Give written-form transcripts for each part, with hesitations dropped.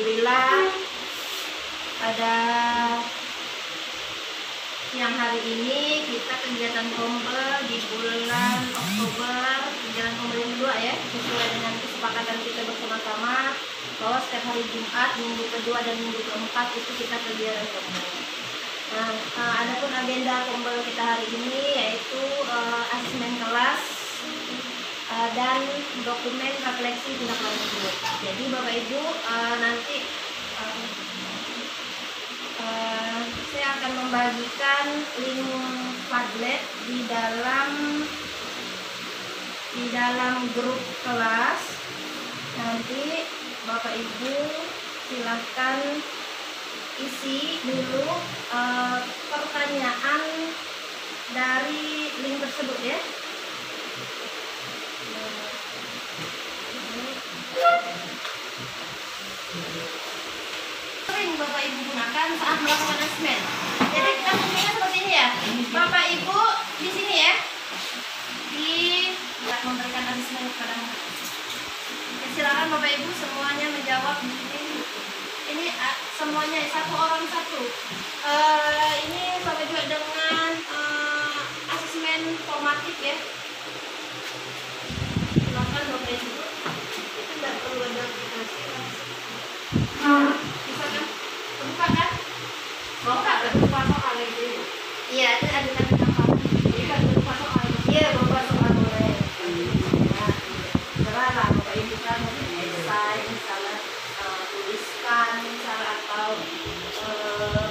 Alhamdulillah pada siang hari ini kita kegiatan kompel di bulan Oktober, kegiatan kompel yang kedua ya, sesuai dengan kesepakatan kita bersama-sama bahwa setiap hari Jumat, minggu kedua dan minggu keempat itu kita kegiatan kompel. Nah, adapun agenda kompel kita hari ini yaitu asesmen kelas dan dokumen refleksi tindak lanjut. Jadi Bapak Ibu nanti saya akan membagikan link Padlet di dalam grup kelas. Nanti Bapak Ibu silahkan isi dulu pertanyaan dari link tersebut ya. Sering Bapak Ibu gunakan saat melakukan asesmen. Jadi kita fungsinya seperti ini ya. Bapak Ibu di sini ya, memberikan asesmen kepada ya, silakan Bapak Ibu semuanya menjawab di sini. Ini semuanya satu orang satu. Ini sama juga dengan asesmen formatif ya. Silakan Bapak Ibu. Itu tidak perlu ada aplikasi. Bisa kan? Terbuka kan? Mau nggak terbuka soal itu? Iya, itu ada apa? Iya, terbuka soal. Iya, terbuka soal boleh. Nah, terserah lah Bapak Ibu kan esai, misalnya tuliskan, misalnya atau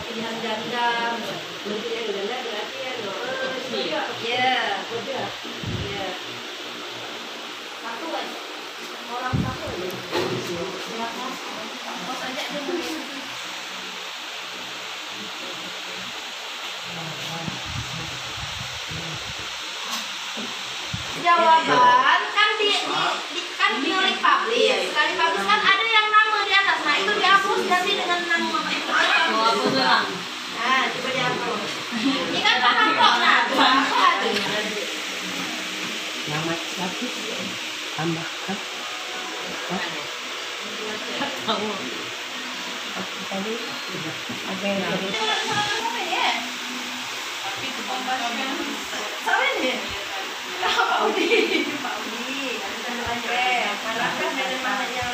pilihan ganda. Pilihan ganda berarti ya Iya. Satu aja. Orang satu aja. Silakan. Pos aja dulu. Jawaban kan kan pilih publish. Sekali publish kan ada yang nama di atas. Nah, itu dihapus ganti dengan nama Bapak Ibu. Nah, coba dihapus. Ini kan paham kok. Nah, apa aja? Nama satu tambahkan. Tahu. Aku tadi ada yang tapi itu pembagian sama ini. Pak Udi. Karena kan dari mana yang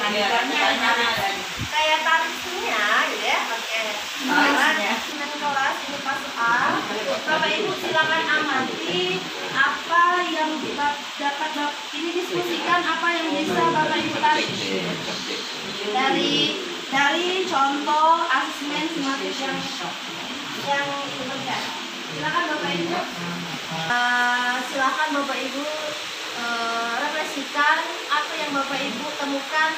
kayak tarifnya gitu ya. Oke. Asesmen kelas ini pas A. Bapak Ibu silakan amati apa yang dapat ini diskusikan apa yang bisa Bapak Ibu tarik dari contoh asesmen simatif yang diberikan. Silakan Bapak Ibu. Silakan Bapak Ibu refleksikan apa yang Bapak Ibu temukan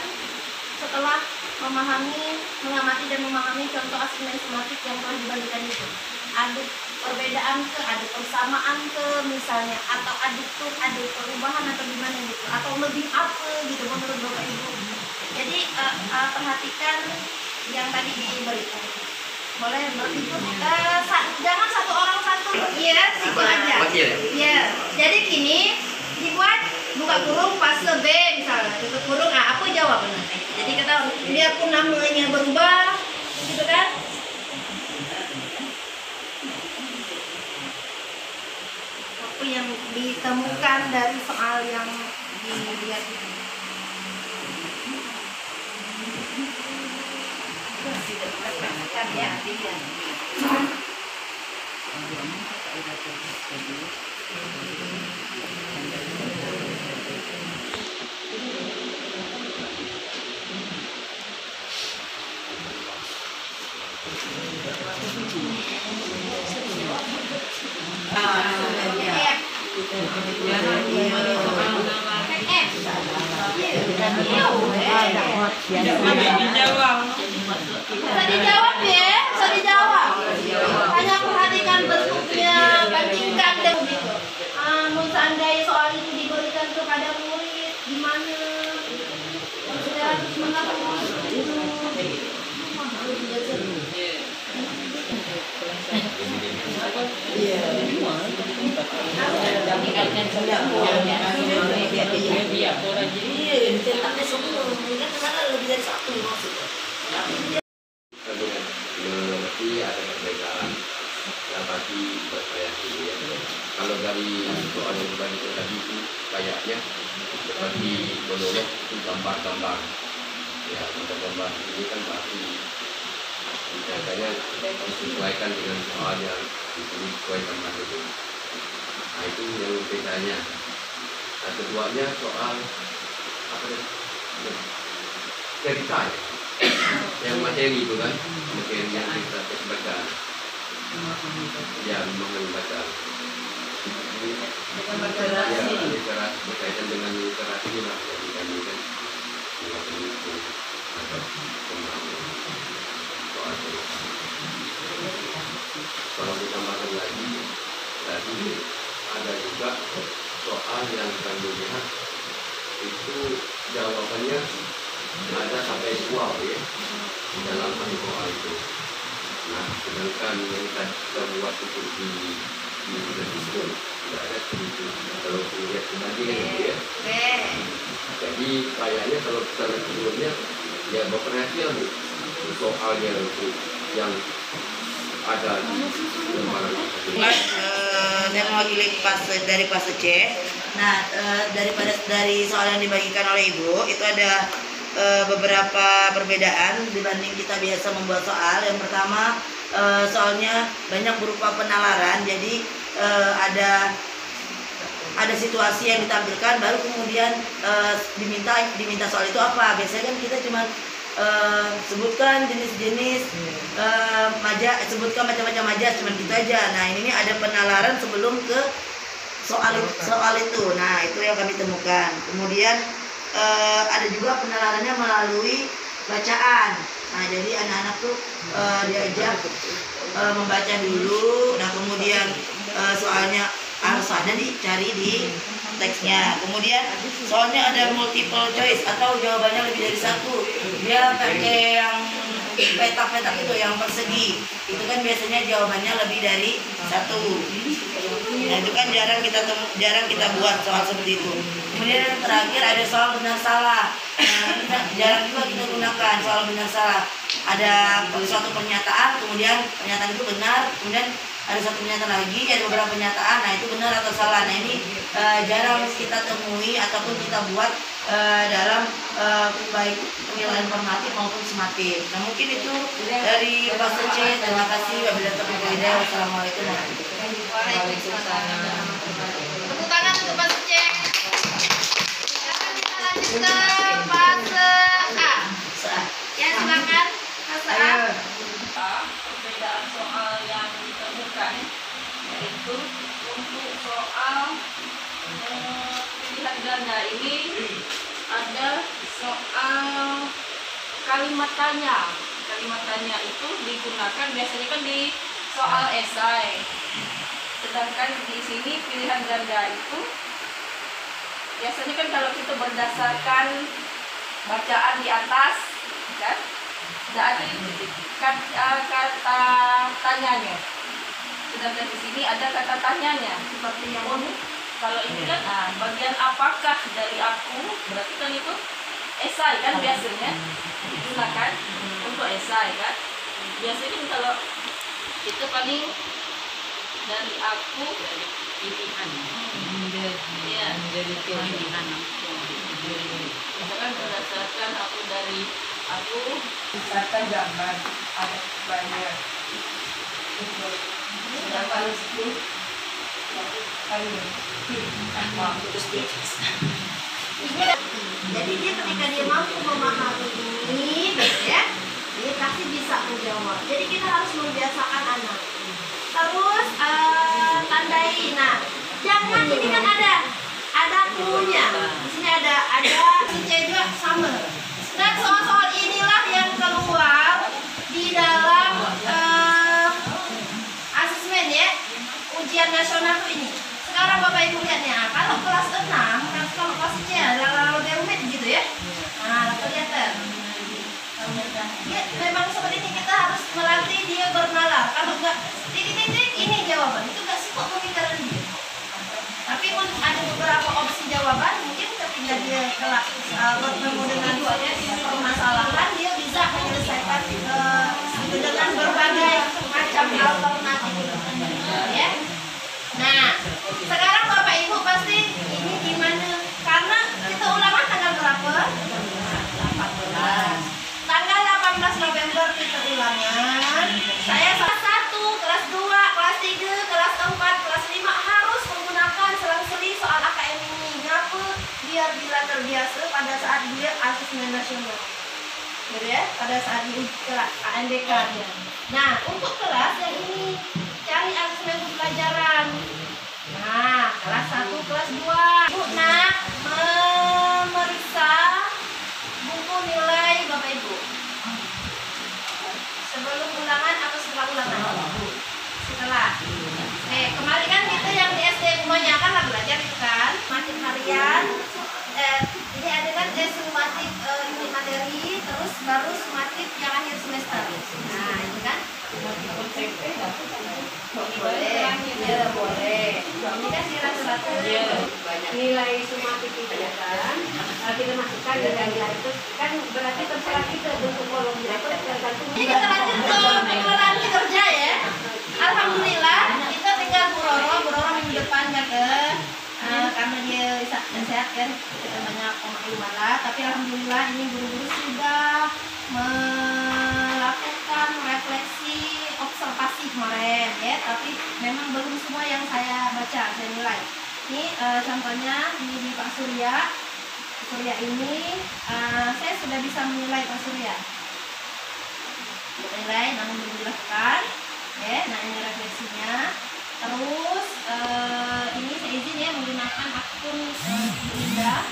setelah mengamati dan memahami contoh asesmen simatif yang telah dibagikan itu. Ada perbedaan ada persamaan misalnya, atau ada perubahan atau gimana gitu, atau lebih apa gitu menurut Bapak Ibu. Jadi perhatikan yang tadi diberikan. Boleh berikut jangan satu orang satu. Iya, situ aja. Iya. Jadi gini, dibuat buka kurung fase B misalnya, tutup kurung. Apa jawabannya? Jadi kita biarpun namanya berubah, gitu kan? Apa yang ditemukan dari soal yang dilihat itu? Ya, bisa dijawab ya, bisa dijawab. Hanya perhatikan bentuknya, bandingkan dan begitu. Seandainya soal itu diberikan kepada murid, gimana? Sudah harus mengetahui itu. Iya. Iya, cetaknya semua. Kan karena lebih dari satu maksudnya. tulisnya seperti monolog itu gambar-gambar. Ya, gambar-gambar ini kan berarti biasanya disesuaikan dengan soal yang disesuaikan gambar itu. Nah, itu yang bedanya. Nah, keduanya soal apa ya? Cerita ya. Yang materi itu kan, materi yang kita baca. Ya, memang baca. Dengan Ya, literasi. literasi berkaitan dengan literasi lah yang dibandingkan dengan itu atau pemahaman soal cerita. Kalau ditambahkan lagi, tadi ada juga soal yang kami lihat itu jawabannya ada sampai 2 ya dalam satu soal itu. Nah, sedangkan yang kita buat itu di Google tidak ada itu. Kalau dilihat perbandingan itu ya. Jadi kayaknya kalau kita lihat sebelumnya ya berperhatian soal yang ada di lembaran itu. Mas, saya mewakili dari fase C. Nah, dari soal yang dibagikan oleh Ibu itu ada beberapa perbedaan dibanding kita biasa membuat soal. Yang pertama, soalnya banyak berupa penalaran. Jadi ada situasi yang ditampilkan, baru kemudian diminta soal itu apa. Biasanya kan kita cuma sebutkan jenis-jenis sebutkan macam-macam majas, cuma gitu aja. Nah, ini ada penalaran sebelum ke soal itu. Nah, itu yang kami temukan. Kemudian ada juga penalarannya melalui bacaan. Nah, jadi anak-anak tuh diajak membaca dulu. Nah, kemudian soalnya harus ada dicari di teksnya. Kemudian soalnya ada multiple choice atau jawabannya lebih dari satu. Dia pakai yang petak-petak itu yang persegi. Itu kan biasanya jawabannya lebih dari satu. Nah, itu kan jarang kita buat soal seperti itu. Kemudian yang terakhir ada soal benar salah. Nah, jarang juga kita gunakan soal benar salah. Ada suatu pernyataan, kemudian pernyataan itu benar, kemudian ada satu pernyataan lagi, ada beberapa pernyataan, nah itu benar atau salah. Nah, ini jarang kita temui ataupun kita buat dalam baik penilaian formatif maupun sumatif. Nah, mungkin itu dari fase C. Terima kasih. Wabillahi taufiq wal hidayah. Wassalamualaikum warahmatullahi wabarakatuh. Tepuk tangan untuk fase C. Sekarang kita lanjut ke fase A. Ya, silakan fase A. Perbedaan soal yang ditemukan yaitu untuk soal pilihan ganda ini ada soal kalimat tanya. Kalimat tanya itu digunakan biasanya kan di soal esai. Sedangkan di sini pilihan ganda itu biasanya kan kalau kita berdasarkan bacaan di atas kan ada kata tanyanya. Sedangkan di sini ada kata tanyanya seperti yang ini. Kalau ini kan bagian apakah dari aku, berarti kan itu esai kan biasanya digunakan untuk esai kan. Biasanya kan kalau itu paling dari aku dari pilihan menjadi pilihan misalkan berdasarkan aku dari aku misalkan gambar ada banyak sedangkan itu Jadi dia ketika dia mampu memahami ini, ya, dia pasti bisa menjawab. Jadi kita harus membiasakan anak. Terus tandai. Nah, jangan ini kan ada clue-nya. Di sini ada C juga sama. Dan soal-soal inilah yang keluar di dalam asesmen ya, ujian nasional tuh ini. Sekarang Bapak Ibu lihatnya, kalau kelas 6, kalau kelas C adalah rumit gitu ya. Nah, kelihatan. Ya, memang seperti ini kita harus melatih dia bernalar. Kalau enggak titik-titik ini jawaban, itu enggak sih kok pemikiran dia. Tapi pun ada beberapa opsi jawaban, mungkin ketika dia bertemu dengan permasalahan, dia bisa menyelesaikan itu dengan berbagai macam alternatif. Ya. Nah, sekarang Bapak Ibu pasti ini gimana asesmen nasional. Gitu ya, pada saat di ANDK ya. Nah, untuk kelas yang ini cari asesmen pembelajaran. Nah, kelas 1, kelas 2. Bu, nak, memeriksa buku nilai Bapak Ibu. Sebelum ulangan atau setelah ulangan? Setelah. Kemarin kan kita yang di SD kebanyakan lah belajar itu kan, matematik harian. Ini ada kan sumatif unit materi, terus baru sumatif yang akhir semester. Nah, itu kan. Boleh, ya boleh. Ini kan di rata-rata Nilai sumatif itu ya kan, kita masukkan nilai itu kan berarti terserah kita untuk kolom berapa tergantung. ini kita lanjut ke pengelolaan kinerja ya. Alhamdulillah kita tinggal Bu Roro minggu depan kan karena dia sehat kan kita banyak malah, tapi alhamdulillah ini guru-guru sudah melakukan refleksi observasi kemarin ya, tapi memang belum semua yang saya baca, saya nilai. Ini contohnya di Pak Surya ini saya sudah bisa menilai Pak Surya. Nilai namun belum dilakukan ya. Nah, ini refleksinya. Terus ini saya izin ya menggunakan akun Bu Linda.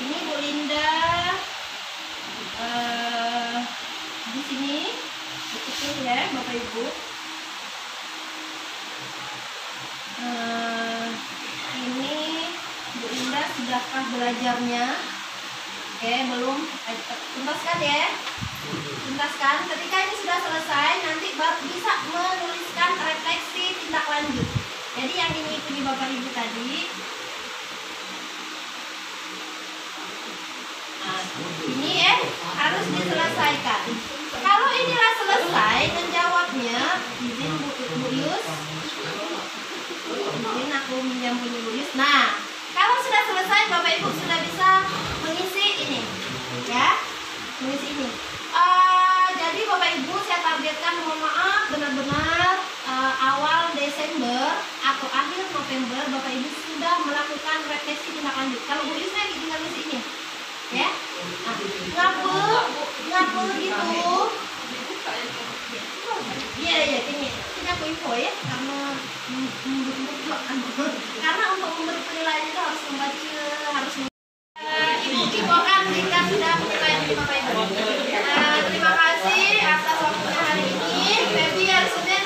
Ini Bu Linda di sini kecil ya Bapak Ibu. Ini Bu Linda sudahkah belajarnya? Oke, belum. Tuntaskan ya. Tuntaskan. Ketika ini sudah selesai, nanti baru bisa menuliskan refleksi tindak lanjut. Jadi yang diikuti Bapak Ibu tadi. Ini ya harus diselesaikan. Kalau inilah selesai menjawabnya, izin Bu Yus. Izin aku minjam Bu Yus. Nah, kalau sudah selesai Bapak Ibu sudah bisa mengisi ini, ya, mengisi ini. Jadi Bapak Ibu saya targetkan, mohon maaf, benar-benar awal Desember atau akhir November Bapak Ibu sudah melakukan refleksi tindak lanjut. Kalau Bu Yus lagi tinggal di sini, ya. Ngapel gitu. Iya ini aku info ya karena untuk memberi penilaian itu harus membaca, harus Ibu infokan jika sudah mulai Bapak Ibu. Terima kasih atas waktunya hari ini. Feby hari Senin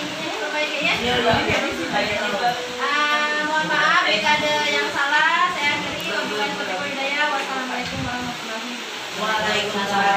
ini perbaiki ya. Mohon maaf jika ada yang salah. Saya akhiri. Wassalamualaikum warahmatullahi wabarakatuh. Waalaikumsalam.